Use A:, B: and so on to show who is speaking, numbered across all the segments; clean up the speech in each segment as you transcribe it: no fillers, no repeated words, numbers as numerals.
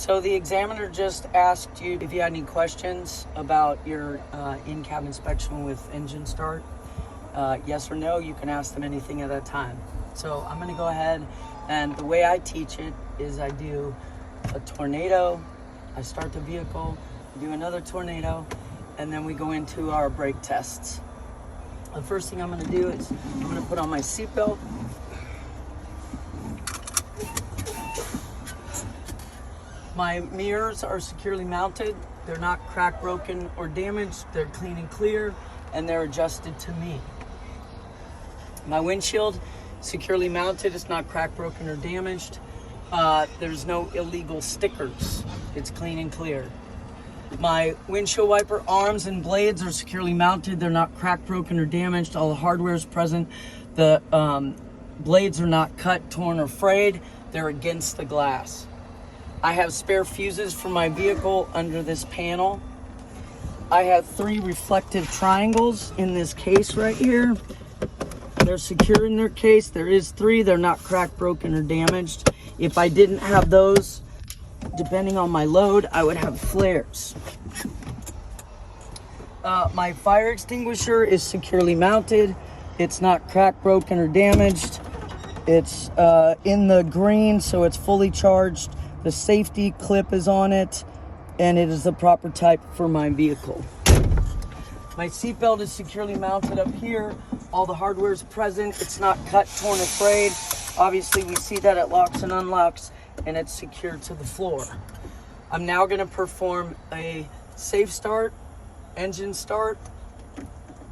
A: So the examiner just asked you if you had any questions about your in-cab inspection with engine start. Yes or no, you can ask them anything at that time. So I'm gonna go ahead, and the way I teach it is I do a tornado, I start the vehicle, do another tornado, and then we go into our brake tests. The first thing I'm gonna do is I'm gonna put on my seatbelt. My mirrors are securely mounted. They're not cracked, broken, or damaged. They're clean and clear, and they're adjusted to me. My windshield, securely mounted. It's not cracked, broken, or damaged. There's no illegal stickers. It's clean and clear. My windshield wiper arms and blades are securely mounted. They're not cracked, broken, or damaged. All the hardware is present. The blades are not cut, torn, or frayed. They're against the glass. I have spare fuses for my vehicle under this panel. I have 3 reflective triangles in this case right here. They're secure in their case. There is 3. They're not cracked, broken, or damaged. If I didn't have those, depending on my load, I would have flares. My fire extinguisher is securely mounted. It's not cracked, broken, or damaged. It's in the green, so it's fully charged. The safety clip is on it, and it is the proper type for my vehicle. My seatbelt is securely mounted up here. All the hardware is present. It's not cut, torn, or frayed. Obviously, we see that it locks and unlocks, and it's secured to the floor. I'm now going to perform a safe start, engine start.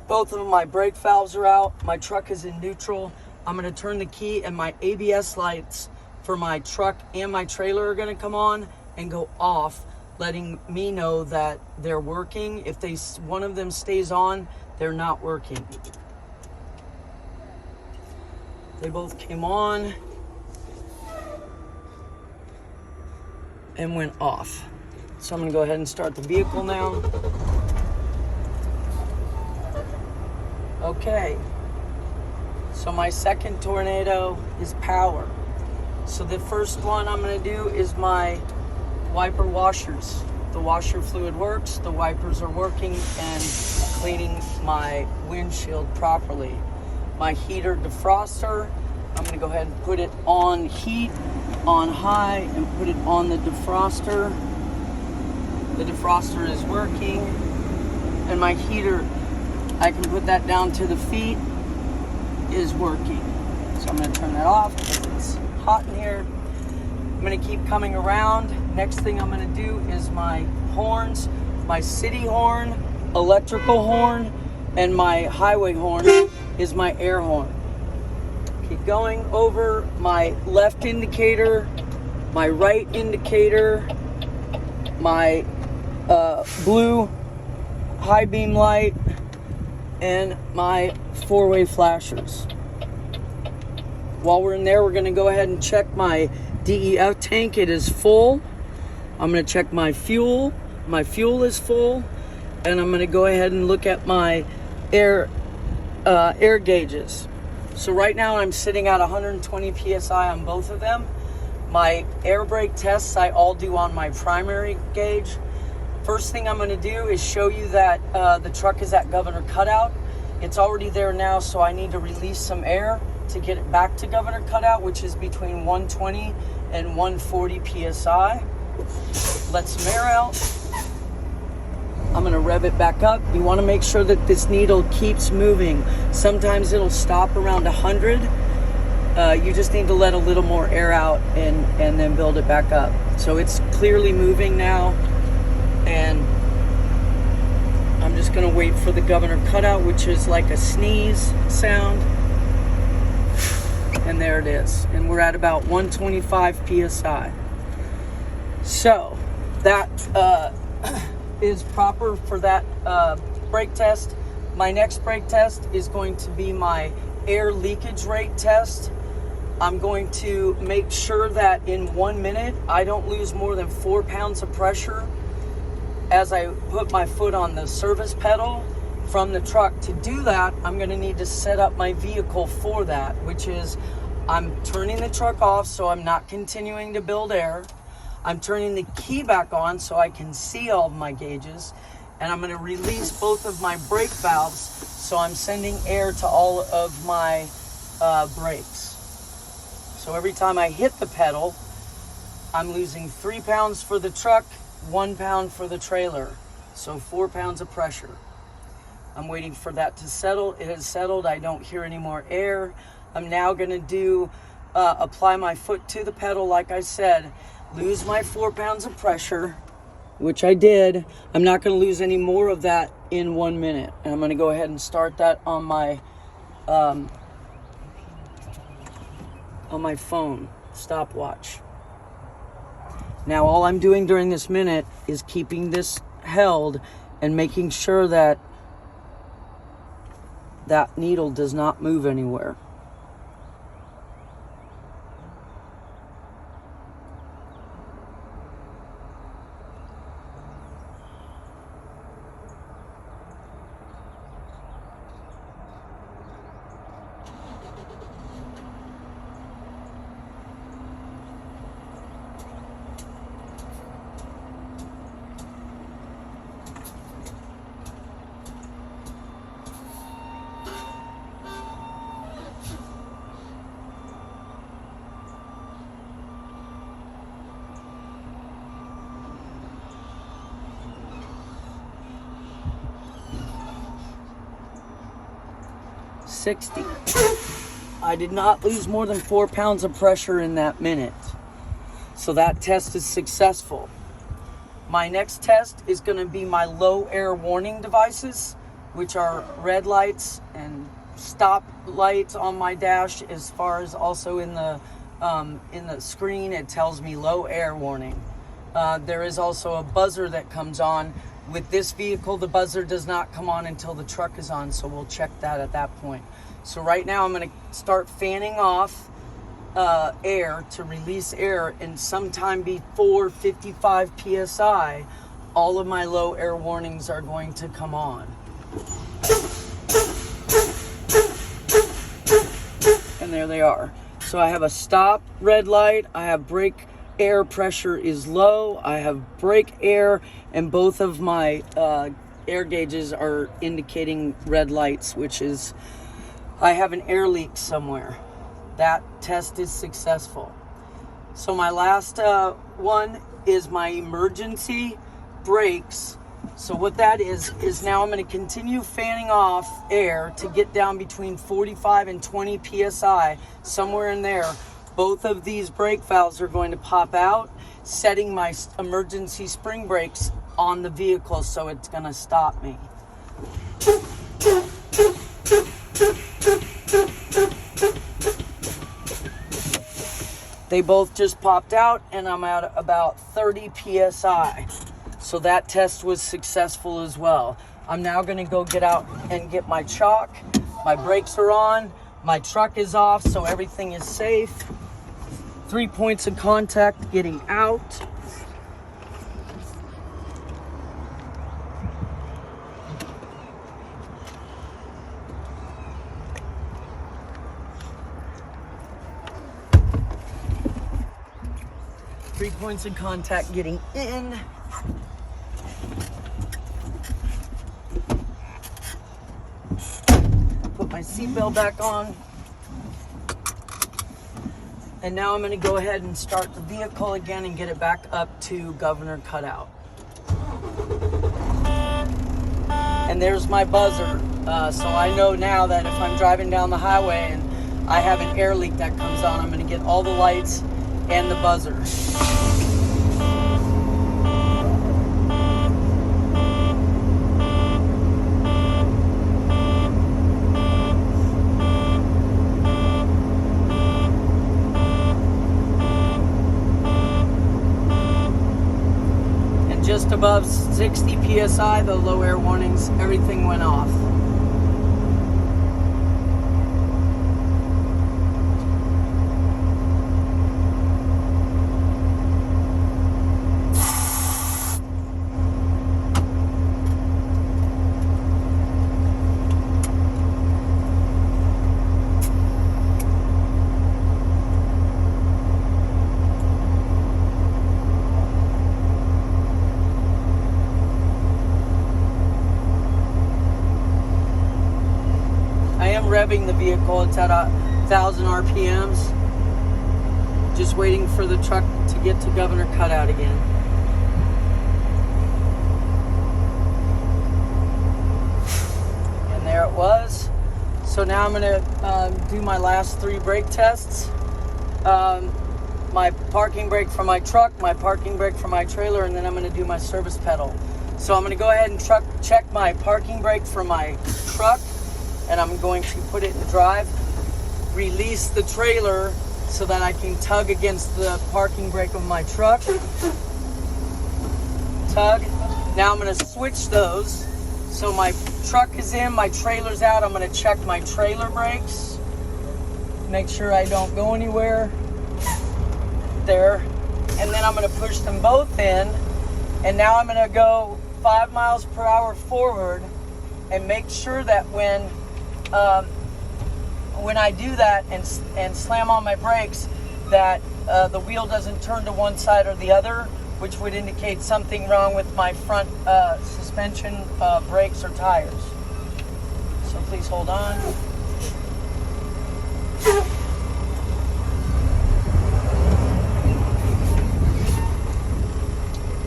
A: Both of my brake valves are out. My truck is in neutral. I'm going to turn the key, and my ABS lights for my truck and my trailer are going to come on and go off, letting me know that they're working. If one of them stays on, they're not working. They both came on and went off. So I'm going to go ahead and start the vehicle now. Okay. So my second tornado is power. So the first one I'm going to do is my wiper washers. The washer fluid works, the wipers are working and cleaning my windshield properly. My heater defroster, I'm going to go ahead and put it on heat, on high, and put it on the defroster. The defroster is working, and my heater, I can put that down to the feet, is working. So I'm going to turn that off because it's hot in here. I'm going to keep coming around. Next thing I'm going to do is my horns. My city horn, electrical horn, and my highway horn is my air horn. Keep going over my left indicator, my right indicator, my blue high beam light, and my 4-way flashers. While we're in there, we're going to go ahead and check my DEF tank. It is full. I'm going to check my fuel. My fuel is full. And I'm going to go ahead and look at my air gauges. So right now I'm sitting at 120 PSI on both of them. My air brake tests I all do on my primary gauge. First thing I'm going to do is show you that the truck is at governor cutout. It's already there now, so I need to release some air to get it back to governor cutout, which is between 120 and 140 PSI. Let some air out. I'm gonna rev it back up. You wanna make sure that this needle keeps moving. Sometimes it'll stop around 100. You just need to let a little more air out and then build it back up. So it's clearly moving now, and I'm just gonna wait for the governor cutout, which is like a sneeze sound. And there it is. And we're at about 125 PSI. So that is proper for that brake test. My next brake test is going to be my air leakage rate test. I'm going to make sure that in 1 minute I don't lose more than 4 pounds of pressure as I put my foot on the service pedal from the truck. To do that, I'm going to need to set up my vehicle for that, which is I'm turning the truck off so I'm not continuing to build air. I'm turning the key back on so I can see all of my gauges, and I'm going to release both of my brake valves so I'm sending air to all of my brakes. So every time I hit the pedal, I'm losing 3 pounds for the truck, 1 pound for the trailer. So 4 pounds of pressure. I'm waiting for that to settle. It has settled. I don't hear any more air. I'm now going to apply my foot to the pedal, like I said, lose my 4 pounds of pressure, which I did. I'm not going to lose any more of that in 1 minute. And I'm going to go ahead and start that on my phone stopwatch. Now all I'm doing during this minute is keeping this held and making sure that that needle does not move anywhere. I did not lose more than 4 pounds of pressure in that minute. So that test is successful. My next test is going to be my low air warning devices, which are red lights and stop lights on my dash, as far as also in the screen it tells me low air warning. There is also a buzzer that comes on. With this vehicle, the buzzer does not come on until the truck is on, so we'll check that at that point. So right now I'm going to start fanning off air to release air, and sometime before 55 psi, all of my low air warnings are going to come on. And there they are. So I have a stop red light, I have brake air pressure is low, I have brake air, and both of my air gauges are indicating red lights, which is I have an air leak somewhere. That test is successful. So my last one is my emergency brakes. So what that is now I'm going to continue fanning off air to get down between 45 and 20 psi, somewhere in there. Both of these brake valves are going to pop out, setting my emergency spring brakes on the vehicle, so it's going to stop me. They both just popped out, and I'm at about 30 psi. So that test was successful as well. I'm now going to go get out and get my chalk. My brakes are on. My truck is off, so everything is safe. 3 points of contact getting out. Three points of contact getting in. Put my seatbelt back on. And now I'm going to go ahead and start the vehicle again and get it back up to governor cutout. And there's my buzzer. So I know now that if I'm driving down the highway and I have an air leak that comes on, I'm going to get all the lights and the buzzer. Just above 60 psi, the low air warnings, everything went off. scrubbing the vehicle. It's at 1,000 RPMs. Just waiting for the truck to get to governor cutout again. And there it was. So now I'm gonna do my last 3 brake tests. My parking brake for my truck, my parking brake for my trailer, and then I'm gonna do my service pedal. So I'm gonna go ahead and check my parking brake for my truck, and I'm going to put it in drive, release the trailer so that I can tug against the parking brake of my truck. Tug. Now I'm gonna switch those. So my truck is in, my trailer's out. I'm gonna check my trailer brakes. Make sure I don't go anywhere. There. And then I'm gonna push them both in. And now I'm gonna go 5 miles per hour forward and make sure that when I do that and slam on my brakes, that the wheel doesn't turn to one side or the other, which would indicate something wrong with my front suspension, brakes, or tires. So please hold on.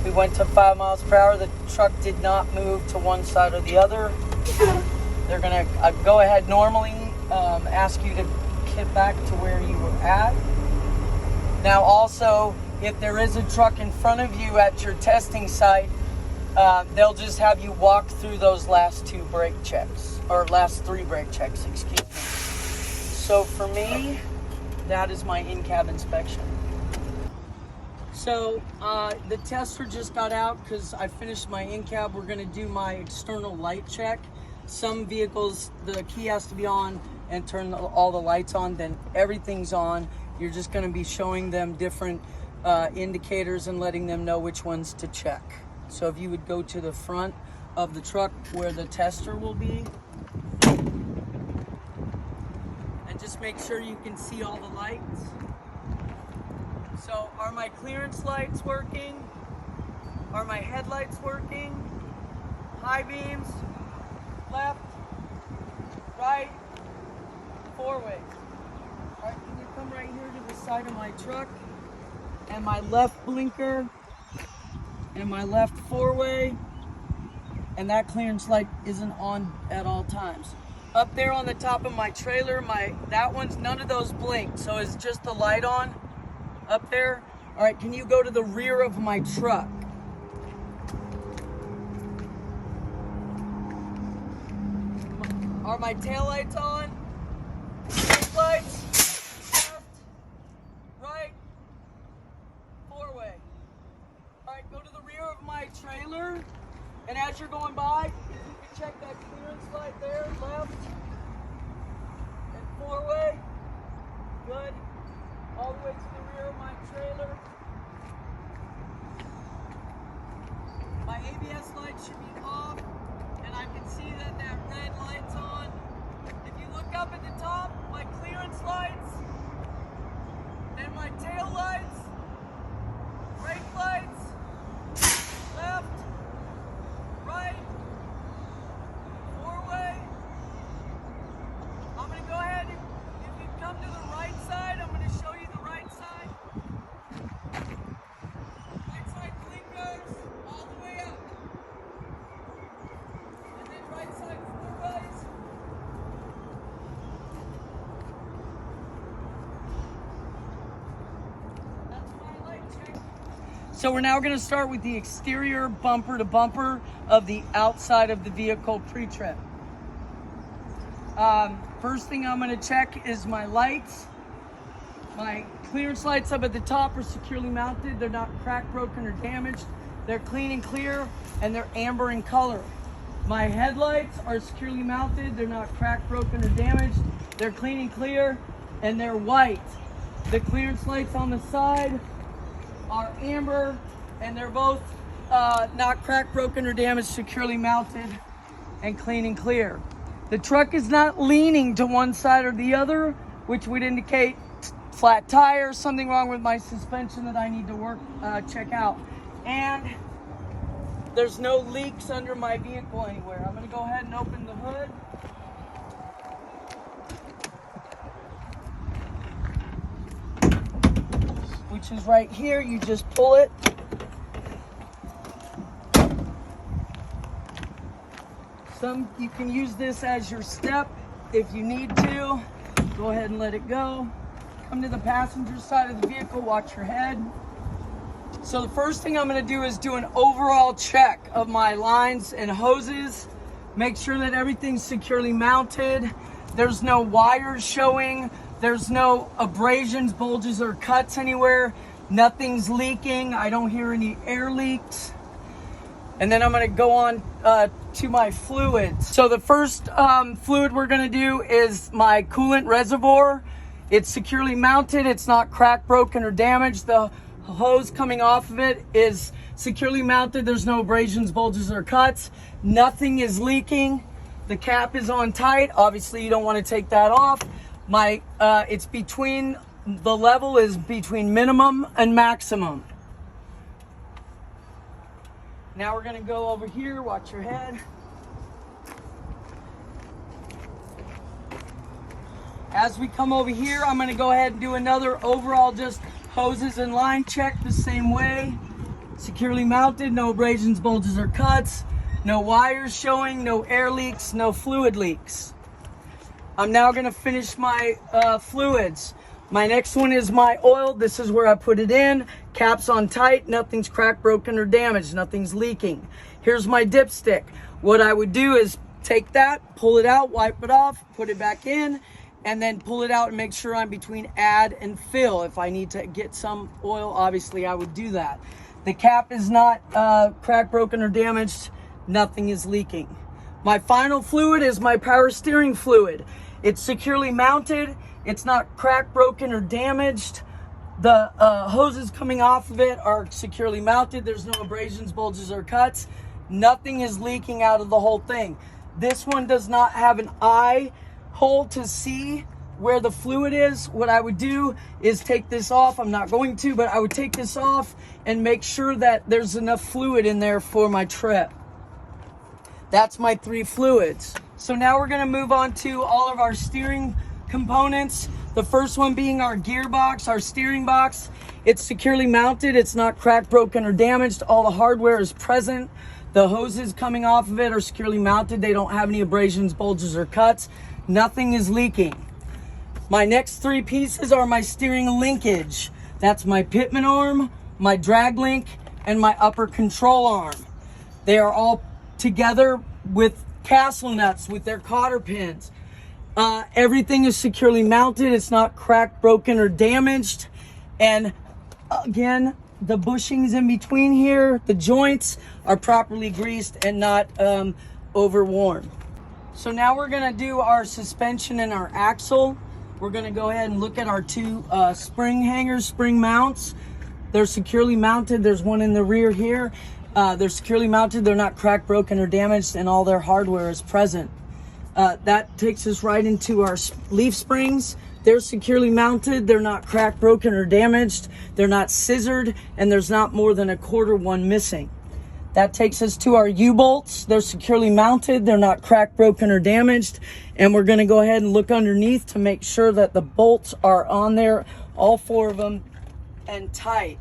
A: We went to 5 miles per hour. The truck did not move to one side or the other. They're gonna go ahead normally, ask you to get back to where you were at. Now also, if there is a truck in front of you at your testing site, they'll just have you walk through those last 2 brake checks, or last 3 brake checks, excuse me. So for me, that is my in-cab inspection. So the tester just got out because I finished my in-cab. We're gonna do my external light check. Some vehicles, the key has to be on and turn all the lights on, then everything's on. You're just gonna be showing them different indicators and letting them know which ones to check. So if you would go to the front of the truck where the tester will be, and just make sure you can see all the lights. So are my clearance lights working? Are my headlights working? High beams, left, right, 4-way. All right, can you come right here to the side of my truck? And my left blinker, and my left 4-way, and that clearance light isn't on at all times. Up there on the top of my trailer, that one's, none of those blink, so it's just the light on up there. All right, can you go to the rear of my truck? Are my tail lights on? Brake lights? Left, right, 4-way. All right, go to the rear of my trailer, and as you're going by, if you can check that clearance light there, left, and 4-way. Good. All the way to the rear of my trailer. My ABS light should be off, and I can see that red light's on. If you look up at the top, my clearance lights, and my tail lights, brake lights, left, right, 4-way. I'm going to go ahead, if you come to the right side, I'm going to show you the right side. Right side blinkers all the way up. And then right side 4-ways. That's my light check. So we're now going to start with the exterior bumper to bumper of the outside of the vehicle pre-trip. First thing I'm going to check is my lights. My clearance lights up at the top are securely mounted. They're not cracked, broken, or damaged. They're clean and clear, and they're amber in color. My headlights are securely mounted. They're not cracked, broken, or damaged. They're clean and clear, and they're white. The clearance lights on the side are amber, and they're both not cracked, broken, or damaged, securely mounted, and clean and clear. The truck is not leaning to one side or the other, which would indicate flat tire, something wrong with my suspension that I need to check out. And there's no leaks under my vehicle anywhere. I'm gonna go ahead and open the hood. which is right here. You just pull it. You can use this as your step if you need to. Go ahead and let it go. Come to the passenger side of the vehicle, watch your head. So the first thing I'm going to do is do an overall check of my lines and hoses. Make sure that everything's securely mounted. There's no wires showing. There's no abrasions, bulges, or cuts anywhere. Nothing's leaking. I don't hear any air leaks. And then I'm going to go on to my fluids. So the first fluid we're going to do is my coolant reservoir. It's securely mounted. It's not cracked, broken, or damaged. The hose coming off of it is securely mounted. There's no abrasions, bulges, or cuts. Nothing is leaking. The cap is on tight. Obviously, you don't want to take that off. It's between, the level is between minimum and maximum. Now we're going to go over here, watch your head. As we come over here, I'm going to go ahead and do another overall just hoses and line check the same way. Securely mounted, no abrasions, bulges, or cuts. No wires showing, no air leaks, no fluid leaks. I'm now going to finish my fluids. My next one is my oil. This is where I put it in. Cap's on tight. Nothing's cracked, broken, or damaged. Nothing's leaking. Here's my dipstick. What I would do is take that, pull it out, wipe it off, put it back in, and then pull it out and make sure I'm between add and fill. If I need to get some oil, obviously I would do that. The cap is not cracked, broken, or damaged. Nothing is leaking. My final fluid is my power steering fluid. It's securely mounted. It's not cracked, broken, or damaged. The hoses coming off of it are securely mounted. There's no abrasions, bulges, or cuts. Nothing is leaking out of the whole thing. This one does not have an eye hole to see where the fluid is. What I would do is take this off. I'm not going to, but I would take this off and make sure that there's enough fluid in there for my trip. That's my 3 fluids. So now we're going to move on to all of our steering components. The first one being our gearbox, our steering box. It's securely mounted. It's not cracked, broken, or damaged. All the hardware is present. The hoses coming off of it are securely mounted. They don't have any abrasions, bulges, or cuts. Nothing is leaking. My next 3 pieces are my steering linkage. That's my pitman arm, my drag link, and my upper control arm. They are all together with castle nuts with their cotter pins. Everything is securely mounted. It's not cracked, broken, or damaged. And again, the bushings in between here, the joints, are properly greased and not overworn. So now we're going to do our suspension and our axle. We're going to go ahead and look at our 2 spring hangers, spring mounts. They're securely mounted. There's one in the rear here. They're securely mounted. They're not cracked, broken, or damaged, and all their hardware is present. That takes us right into our leaf springs. They're securely mounted. They're not cracked, broken, or damaged. They're not scissored, and there's not more than a quarter one missing. That takes us to our U-bolts. They're securely mounted. They're not cracked, broken, or damaged. And we're going to go ahead and look underneath to make sure that the bolts are on there, all 4 of them, and tight.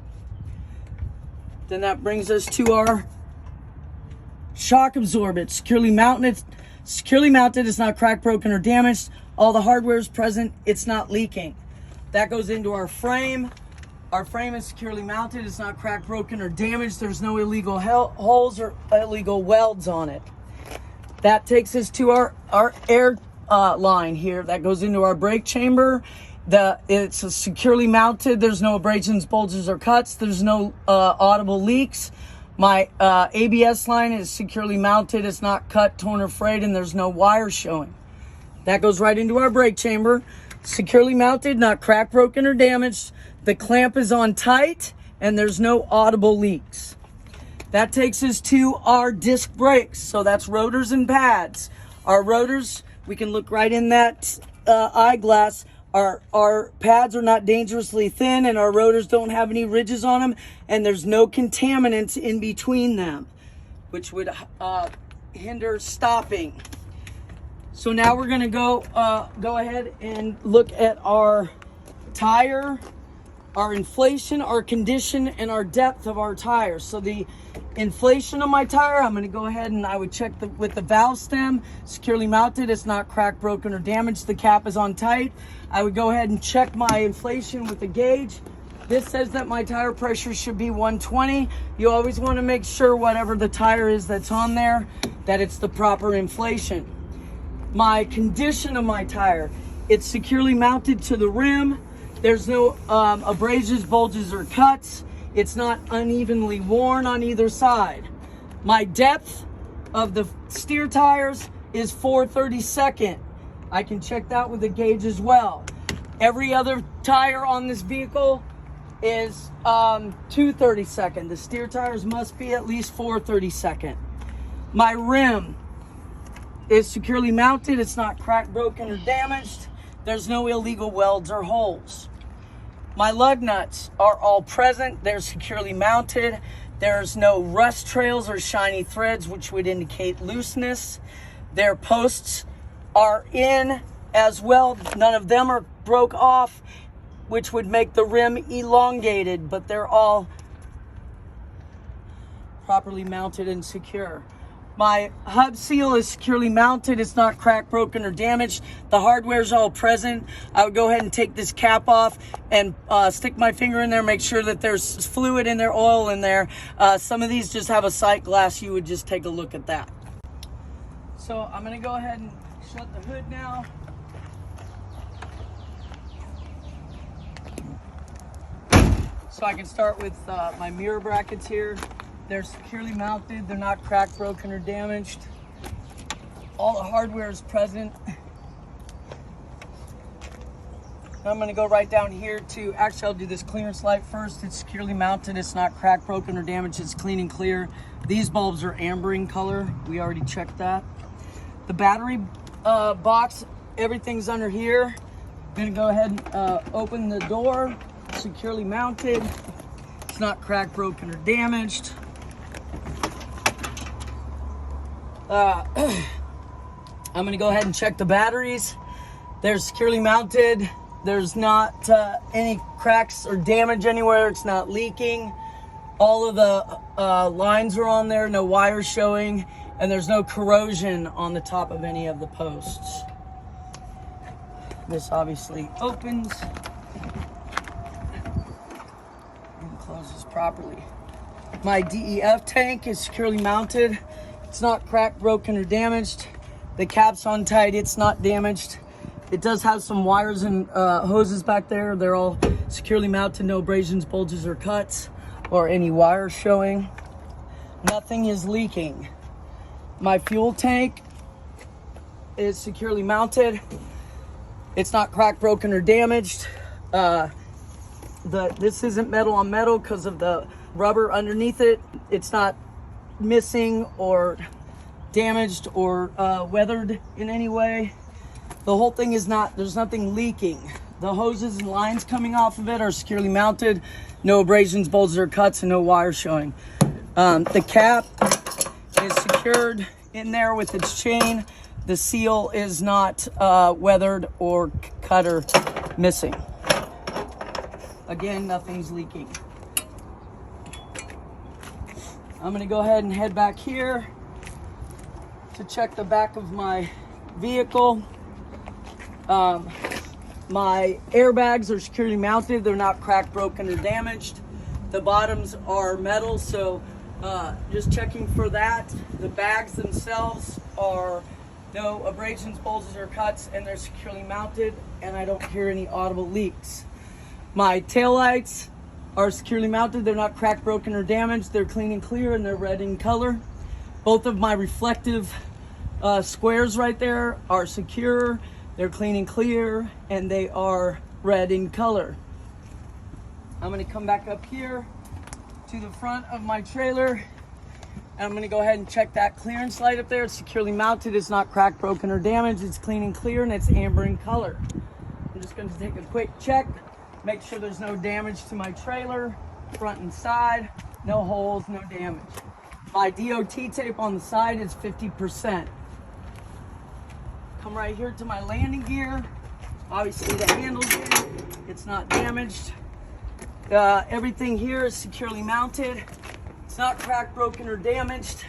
A: Then that brings us to our shock absorbent. Securely mounted. It's not cracked, broken, or damaged. All the hardware is present. It's not leaking. That goes into our frame. Our frame is securely mounted. It's not cracked, broken, or damaged. There's no illegal holes or illegal welds on it. That takes us to our air line here. That goes into our brake chamber. It's securely mounted. There's no abrasions, bulges, or cuts. There's no audible leaks. My ABS line is securely mounted. It's not cut, torn, or frayed, and there's no wires showing. That goes right into our brake chamber. Securely mounted, not cracked, broken, or damaged. The clamp is on tight, and there's no audible leaks. That takes us to our disc brakes. So that's rotors and pads. Our rotors, we can look right in that eyeglass. Our pads are not dangerously thin, and our rotors don't have any ridges on them, and there's no contaminants in between them, which would hinder stopping. So now we're going to go ahead and look at our tire our inflation, our condition, and our depth of our tire. So the inflation of my tire, I'm going to go ahead and I would check with the valve stem, securely mounted. It's not cracked, broken, or damaged. The cap is on tight. I would go ahead and check my inflation with the gauge. This says that my tire pressure should be 120. You always want to make sure whatever the tire is that's on there, that it's the proper inflation. My condition of my tire, it's securely mounted to the rim. There's no abrasions, bulges, or cuts. It's not unevenly worn on either side. My depth of the steer tires is 4/32. I can check that with the gauge as well. Every other tire on this vehicle is 2/32. The steer tires must be at least 4/32. My rim is securely mounted. It's not cracked, broken, or damaged. There's no illegal welds or holes. My lug nuts are all present. They're securely mounted. There's no rust trails or shiny threads, which would indicate looseness. Their posts are in as well. None of them are broke off, which would make the rim elongated, but they're all properly mounted and secure. My hub seal is securely mounted. It's not cracked, broken, or damaged. The hardware is all present. I would go ahead and take this cap off and stick my finger in there, make sure that there's fluid in there, oil in there. Some of these just have a sight glass. You would just take a look at that. So I'm gonna go ahead and shut the hood now. So I can start with my mirror brackets here. They're securely mounted. They're not cracked, broken, or damaged. All the hardware is present. I'm going to go right down here to, actually I'll do this clearance light first. It's securely mounted. It's not cracked, broken, or damaged. It's clean and clear. These bulbs are ambering color. We already checked that. The battery box, everything's under here. I'm going to go ahead and open the door. Securely mounted. It's not cracked, broken, or damaged. I'm going to go ahead and check the batteries. They're securely mounted. There's not any cracks or damage anywhere. It's not leaking. All of the lines are on there, no wires showing, and there's no corrosion on the top of any of the posts. This obviously opens and closes properly. My DEF tank is securely mounted. It's not cracked, broken, or damaged. The cap's on tight. It's not damaged. It does have some wires and hoses back there. They're all securely mounted. No abrasions, bulges, or cuts, or any wires showing. Nothing is leaking. My fuel tank is securely mounted. It's not cracked, broken, or damaged. This isn't metal on metal because of the rubber underneath it. It's not missing or damaged or weathered in any way. The whole thing is not, there's nothing leaking. The hoses and lines coming off of it are securely mounted. No abrasions, bulges, or cuts, and no wires showing. The cap is secured in there with its chain. The seal is not weathered or cut or missing. Again, nothing's leaking. I'm gonna go ahead and head back here to check the back of my vehicle. My airbags are securely mounted. They're not cracked, broken, or damaged. The bottoms are metal, so just checking for that. The bags themselves are no abrasions, bulges, or cuts, and they're securely mounted, and I don't hear any audible leaks. My taillights are securely mounted. They're not cracked, broken, or damaged. They're clean and clear, and they're red in color. Both of my reflective squares right there are secure. They're clean and clear, and they are red in color. I'm gonna come back up here to the front of my trailer, and I'm gonna go ahead and check that clearance light up there. It's securely mounted. It's not cracked, broken, or damaged. It's clean and clear, and it's amber in color. I'm just gonna take a quick check. Make sure there's no damage to my trailer, front and side, no holes, no damage. My DOT tape on the side is 50%. Come right here to my landing gear. Obviously the handle's in, it's not damaged. Everything here is securely mounted. It's not cracked, broken, or damaged.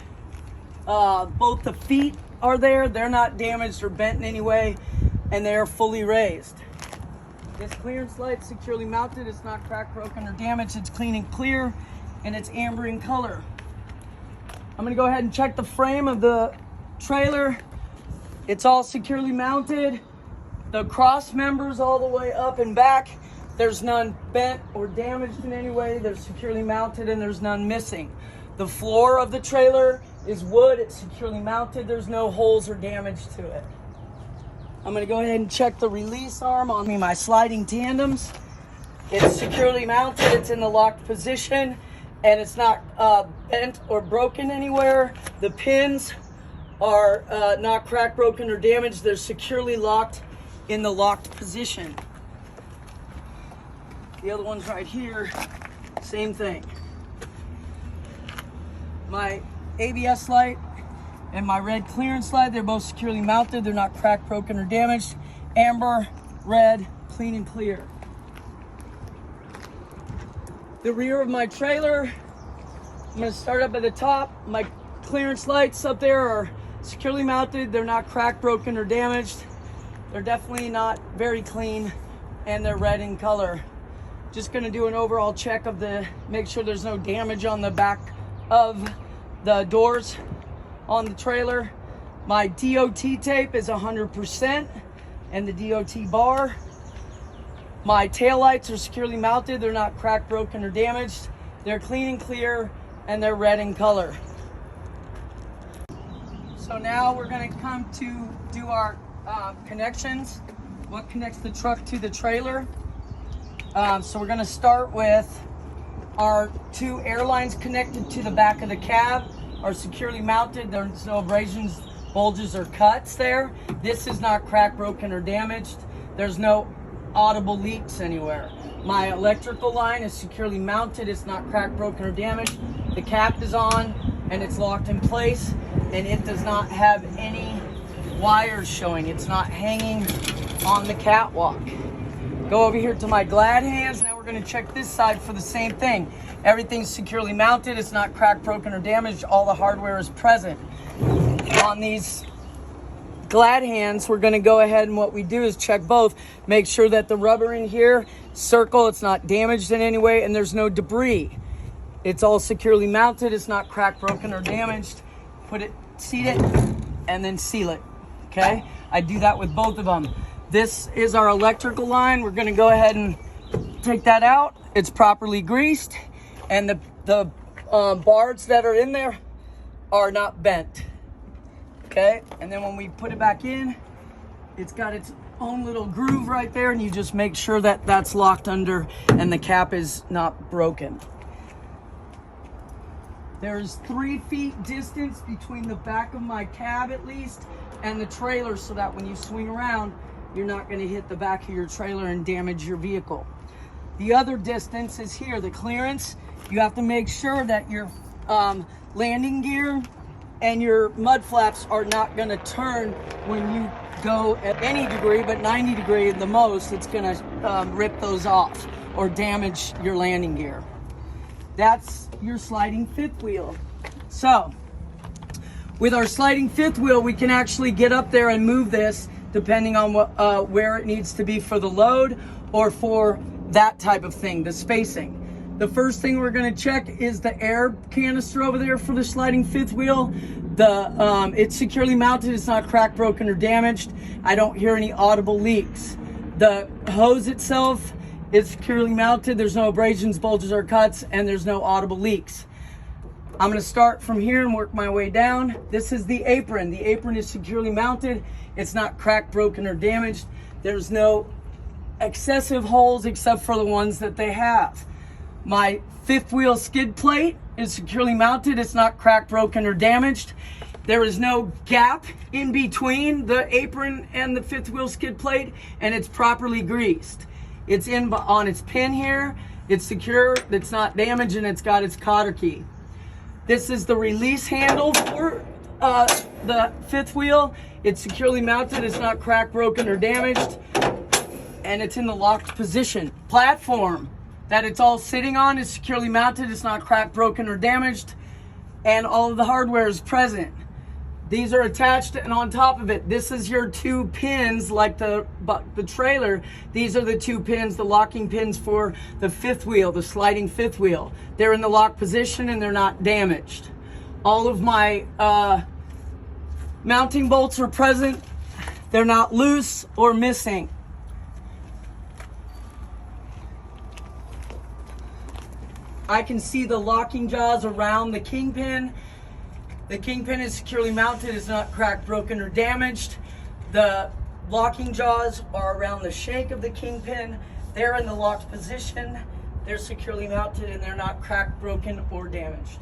A: Both the feet are there. They're not damaged or bent in any way, and they are fully raised. This clearance light is securely mounted. It's not cracked, broken, or damaged. It's clean and clear, and it's amber in color. I'm gonna go ahead and check the frame of the trailer. It's all securely mounted. The cross members all the way up and back, there's none bent or damaged in any way. They're securely mounted and there's none missing. The floor of the trailer is wood. It's securely mounted. There's no holes or damage to it. I'm gonna go ahead and check the release arm on my sliding tandems. It's securely mounted. It's in the locked position, and it's not bent or broken anywhere. The pins are not cracked, broken, or damaged. They're securely locked in the locked position. The other one's right here, same thing. My ABS light and my red clearance light, they're both securely mounted. They're not cracked, broken, or damaged. Amber, red, clean and clear. The rear of my trailer, I'm gonna start up at the top. My clearance lights up there are securely mounted. They're not cracked, broken, or damaged. They're definitely not very clean, and they're red in color. Just gonna do an overall check of make sure there's no damage on the back of the doors on the trailer. My DOT tape is 100%, and the DOT bar. My taillights are securely mounted. They're not cracked, broken, or damaged. They're clean and clear, and they're red in color. So now we're gonna come to do our connections, what connects the truck to the trailer. So we're gonna start with our two air lines connected to the back of the cab are securely mounted. There's no abrasions, bulges, or cuts there. This is not cracked, broken, or damaged. There's no audible leaks anywhere. My electrical line is securely mounted. It's not cracked, broken, or damaged. The cap is on and it's locked in place, and it does not have any wires showing. It's not hanging on the catwalk. Go over here to my glad hands. Now we're gonna check this side for the same thing. Everything's securely mounted. It's not cracked, broken, or damaged. All the hardware is present. On these glad hands, we're gonna go ahead and what we do is check both. Make sure that the rubber in here, circle, it's not damaged in any way, and there's no debris. It's all securely mounted. It's not cracked, broken, or damaged. Seat it, and then seal it, okay? I do that with both of them. This is our electrical line. We're gonna go ahead and take that out. It's properly greased, and the bars that are in there are not bent, okay? And then when we put it back in, it's got its own little groove right there, and you just make sure that that's locked under and the cap is not broken. There's 3 feet distance between the back of my cab at least and the trailer, so that when you swing around, you're not going to hit the back of your trailer and damage your vehicle. The other distance is here, the clearance. You have to make sure that your landing gear and your mud flaps are not going to turn when you go at any degree, but 90 degree at the most. It's going to rip those off or damage your landing gear. That's your sliding fifth wheel. So with our sliding fifth wheel, we can actually get up there and move this depending on where it needs to be for the load or for that type of thing, the spacing. The first thing we're going to check is the air canister over there for the sliding fifth wheel. It's securely mounted. It's not cracked, broken, or damaged. I don't hear any audible leaks. The hose itself is securely mounted. There's no abrasions, bulges, or cuts, and there's no audible leaks. I'm going to start from here and work my way down. This is the apron. The apron is securely mounted. It's not cracked, broken, or damaged. There's no excessive holes except for the ones that they have. My fifth wheel skid plate is securely mounted. It's not cracked, broken, or damaged. There is no gap in between the apron and the fifth wheel skid plate, and it's properly greased. It's on its pin here. It's secure, it's not damaged, and it's got its cotter key. This is the release handle for the fifth wheel. It's securely mounted. It's not cracked, broken, or damaged, and it's in the locked position. Platform that it's all sitting on is securely mounted. It's not cracked, broken, or damaged. And all of the hardware is present. These are attached, and on top of it, this is your 2 pins, like the trailer. These are the 2 pins, the locking pins for the 5th wheel, the sliding 5th wheel. They're in the lock position and they're not damaged. All of my mounting bolts are present. They're not loose or missing. I can see the locking jaws around the kingpin. The kingpin is securely mounted, it's not cracked, broken, or damaged. The locking jaws are around the shank of the kingpin. They're in the locked position. They're securely mounted and they're not cracked, broken, or damaged.